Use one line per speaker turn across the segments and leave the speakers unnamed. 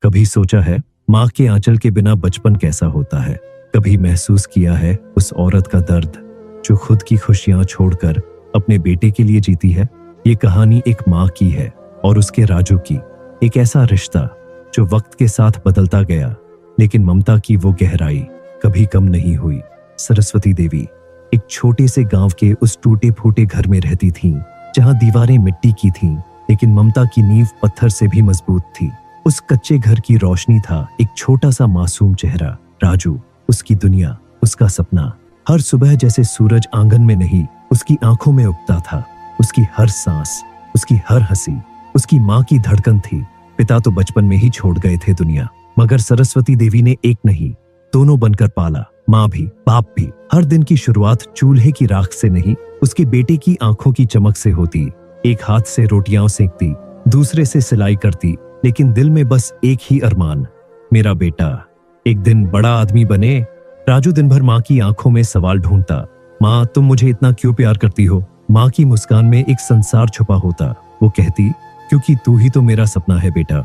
कभी सोचा है माँ के आंचल के बिना बचपन कैसा होता है? कभी महसूस किया है उस औरत का दर्द जो खुद की खुशियां छोड़कर अपने बेटे के लिए जीती है? ये कहानी एक माँ की है और उसके राजू की। एक ऐसा रिश्ता जो वक्त के साथ बदलता गया, लेकिन ममता की वो गहराई कभी कम नहीं हुई। सरस्वती देवी एक छोटे से गांव के उस टूटे फूटे घर में रहती थीं, जहां दीवारें मिट्टी की थीं, लेकिन ममता की नींव पत्थर से भी मजबूत थी। उस कच्चे घर की रोशनी था एक छोटा सा मासूम चेहरा, राजू, उसकी दुनिया, उसका सपना। हर सुबह जैसे सूरज आंगन में नहीं, उसकी आंखों में उगता था। उसकी हर सांस, उसकी हर हंसी, उसकी माँ की धड़कन थी। पिता तो बचपन में ही छोड़ गए थे दुनिया, मगर सरस्वती देवी ने एक नहीं, दोनों बनकर पाला। माँ भी, बाप भी। हर दिन की शुरुआत चूल्हे की राख से नहीं, उसके बेटे की आंखों की चमक से होती। एक हाथ से रोटियां सेकती, दूसरे से सिलाई करती, लेकिन दिल में बस एक ही अरमान, मेरा बेटा एक दिन बड़ा आदमी बने। राजू दिन भर माँ की आंखों में सवाल ढूंढता। माँ, तुम मुझे इतना क्यों प्यार करती हो? माँ की मुस्कान में एक संसार छुपा होता। वो कहती, क्योंकि तू ही तो मेरा सपना है बेटा।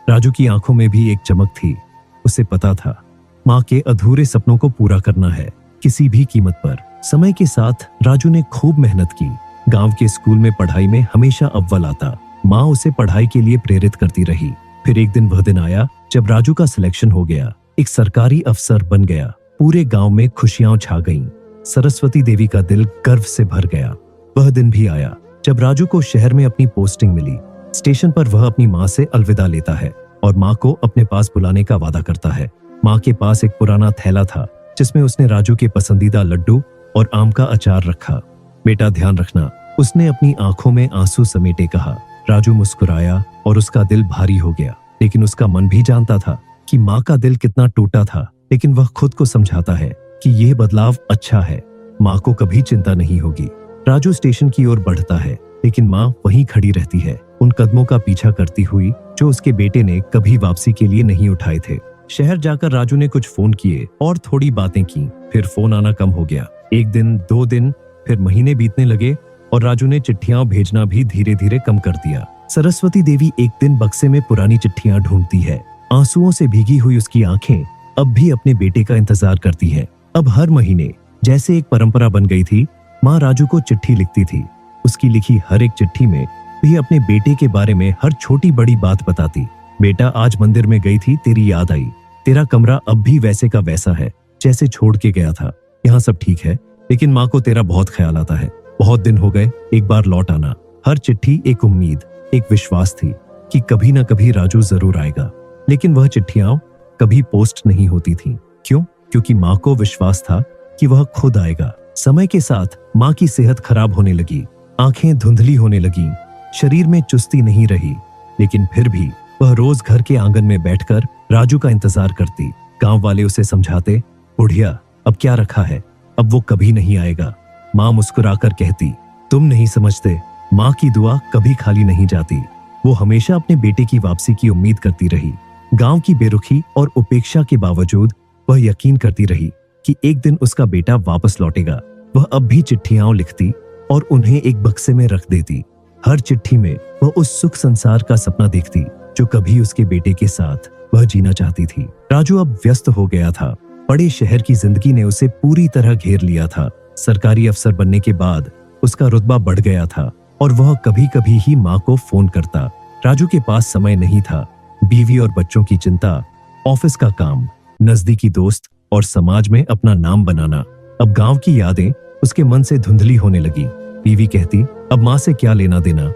राजू की आंखों में भी एक चमक थी। उसे पता था माँ के अधूरे सपनों को पूरा करना है, किसी भी कीमत पर। समय के साथ राजू ने खूब मेहनत की। गांव के स्कूल में पढ़ाई में हमेशा अव्वल आता। माँ उसे पढ़ाई के लिए प्रेरित करती रही। फिर एक दिन वह दिन आया जब राजू का सिलेक्शन हो गया, एक सरकारी अफसर बन गया। पूरे गांव में खुशियां छा गईं। सरस्वती देवी का दिल गर्व से भर गया। वह दिन भी आया जब राजू को शहर में अपनी पोस्टिंग मिली। स्टेशन पर वह अपनी माँ से अलविदा लेता है और माँ को अपने पास बुलाने का वादा करता है। माँ के पास एक पुराना थैला था जिसमें उसने राजू के पसंदीदा लड्डू और आम का अचार रखा। बेटा, ध्यान रखना, उसने अपनी आंखों में आंसू समेटे कहा। राजू मुस्कुराया और उसका दिल भारी हो गया, लेकिन उसका मन भी जानता था कि माँ का दिल कितना टूटा था। लेकिन वह खुद को समझाता है कि यह बदलाव अच्छा है, माँ को कभी चिंता नहीं होगी। राजू स्टेशन की ओर बढ़ता है, लेकिन माँ वहीं खड़ी रहती है, उन कदमों का पीछा करती हुई जो उसके बेटे ने कभी वापसी के लिए नहीं उठाए थे। शहर जाकर राजू ने कुछ फोन किए और थोड़ी बातें की। फिर फोन आना कम हो गया। एक दिन, 2 दिन, फिर महीने बीतने लगे और राजू ने चिट्ठियां भेजना भी धीरे धीरे कम कर दिया। सरस्वती देवी एक दिन बक्से में पुरानी चिट्ठियां ढूंढती है। आंसुओं से भीगी हुई उसकी आंखें अब भी अपने बेटे का इंतजार करती हैं। अब हर महीने जैसे एक परंपरा बन गई थी, माँ राजू को चिट्ठी लिखती थी। उसकी लिखी हर एक चिट्ठी में भी अपने बेटे के बारे में हर छोटी बड़ी बात बताती। बेटा, आज मंदिर में गई थी, तेरी याद आई। तेरा कमरा अब भी वैसे का वैसा है जैसे छोड़ के गया था। यहाँ सब ठीक है, लेकिन माँ को तेरा बहुत ख्याल आता है। बहुत दिन हो गए, एक बार लौट आना। हर चिट्ठी एक उम्मीद, एक विश्वास थी कि कभी ना कभी राजू जरूर आएगा। लेकिन वह चिट्ठियां कभी पोस्ट नहीं होती थीं। क्यों? क्योंकि माँ को विश्वास था कि वह खुद आएगा। समय के साथ माँ की सेहत खराब होने लगी, आंखें धुंधली होने लगी, शरीर में चुस्ती नहीं रही। लेकिन फिर भी वह रोज घर के आंगन में बैठकर राजू का इंतजार करती। गांव वाले उसे समझाते, बुढ़िया, अब क्या रखा है, अब वो कभी नहीं आएगा। माँ मुस्कुराकर कहती, तुम नहीं समझते, माँ की दुआ कभी खाली नहीं जाती। वो हमेशा अपने बेटे की वापसी की उम्मीद करती रही। गांव की बेरुखी और उपेक्षा के बावजूद वह यकीन करती रही कि एक दिन उसका बेटा वापस लौटेगा। वह अब भी चिट्ठियां लिखती और उन्हें एक बक्से में रख देती। हर चिट्ठी में वह उस सुख संसार का सपना देखती जो कभी उसके बेटे के साथ वह जीना चाहती थी। राजू अब व्यस्त हो गया था। बड़े शहर की जिंदगी ने उसे पूरी तरह घेर लिया था। सरकारी अफसर बनने के बाद उसका रुतबा बढ़ गया था और वह कभी कभी ही माँ को फोन करता। राजू के पास समय नहीं था। बीवी और बच्चों की चिंता, ऑफिस का काम, नजदीकी दोस्त और समाज में अपना नाम बनाना। अब गांव की यादें उसके मन से धुंधली होने लगी। बीवी कहती, अब माँ से क्या लेना देना,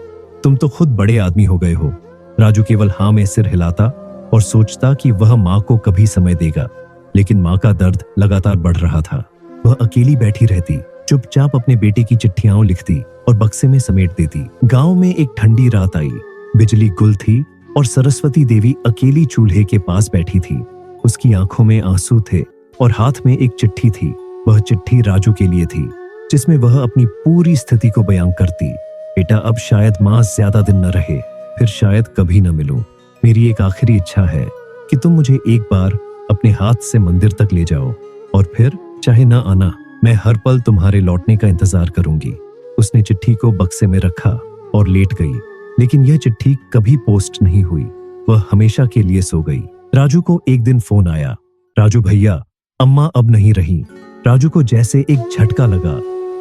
तुम तो खुद बड़े आदमी हो गए हो। राजू केवल हाँ में सिर हिलाता और सोचता कि वह माँ को कभी समय देगा। लेकिन माँ का दर्द लगातार बढ़ रहा था। वह अकेली बैठी रहती, चुपचाप अपने बेटे की चिट्ठियां लिखती और बक्से में समेट देती। गांव में एक ठंडी रात आई। बिजली गुल थी और सरस्वती देवी अकेली चूल्हे के पास बैठी थी। उसकी आंखों में आंसू थे और हाथ में एक चिट्ठी थी। वह चिट्ठी राजू के लिए थी, जिसमें वह अपनी पूरी स्थिति को बयां करती। बेटा, अब शायद माँ ज्यादा दिन न रहे, फिर शायद कभी न मिलूं। मेरी एक आखिरी इच्छा है कि तुम मुझे एक बार अपने हाथ से मंदिर तक ले जाओ और फिर चाहे ना आना, मैं हर पल तुम्हारे लौटने का इंतजार करूंगी। उसने चिट्ठी को बक्से में रखा और लेट गई। लेकिन यह चिट्ठी कभी पोस्ट नहीं हुई। वह हमेशा के लिए सो गई। राजू को एक दिन फोन आया, राजू भैया, अम्मा अब नहीं रही। राजू को जैसे एक झटका लगा,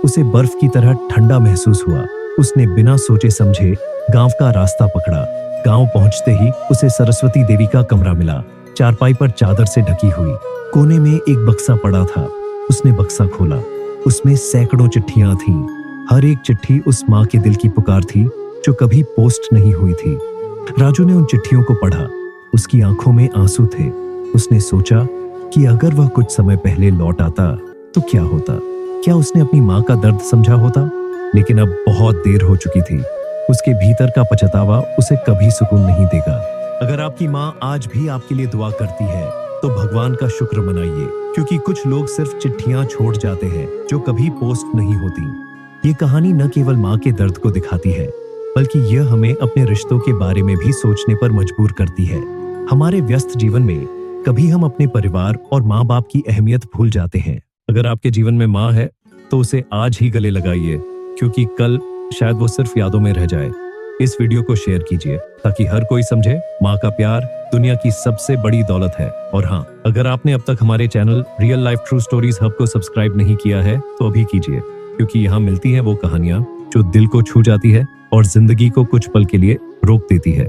उसे बर्फ की तरह ठंडा महसूस हुआ। उसने बिना सोचे समझे गांव का रास्ता पकड़ा। गांव पहुंचते ही उसे सरस्वती देवी का कमरा मिला, चारपाई पर चादर से ढकी हुई। कोने में एक बक्सा पड़ा था। उसने बक्सा खोला, उसमें सैकड़ों चिट्ठियां थीं। हर एक चिट्ठी उस माँ के दिल की पुकार थी जो कभी पोस्ट नहीं हुई थी। राजू ने उन चिट्ठियों को पढ़ा, उसकी आंखों में आंसू थे। उसने सोचा कि अगर वह कुछ समय पहले लौट आता तो क्या होता, क्या उसने अपनी माँ का दर्द समझा होता। लेकिन अब बहुत देर हो चुकी थी। उसके भीतर का पछतावा उसे कभी सुकून नहीं देगा। अगर आपकी माँ आज भी आपके लिए दुआ करती है तो भगवान का शुक्र मनाइए, क्योंकि कुछ लोग सिर्फ चिट्ठियां छोड़ जाते हैं जो कभी पोस्ट नहीं होती। ये कहानी न केवल माँ के दर्द को दिखाती है, बल्कि यह हमें अपने रिश्तों के बारे में भी सोचने पर मजबूर करती है। हमारे व्यस्त जीवन में कभी हम अपने परिवार और माँ बाप की अहमियत भूल जाते हैं। अगर आपके जीवन में माँ है तो उसे आज ही गले लगाइए, क्योंकि कल शायद वो सिर्फ यादों में रह जाए। इस वीडियो को शेयर कीजिए ताकि हर कोई समझे माँ का प्यार दुनिया की सबसे बड़ी दौलत है। और हाँ, अगर आपने अब तक हमारे channel real life true stories hub को सब्सक्राइब नहीं किया है तो अभी कीजिए, क्योंकि यहाँ मिलती है वो कहानियां जो दिल को छू जाती है और जिंदगी को कुछ पल के लिए रोक देती है।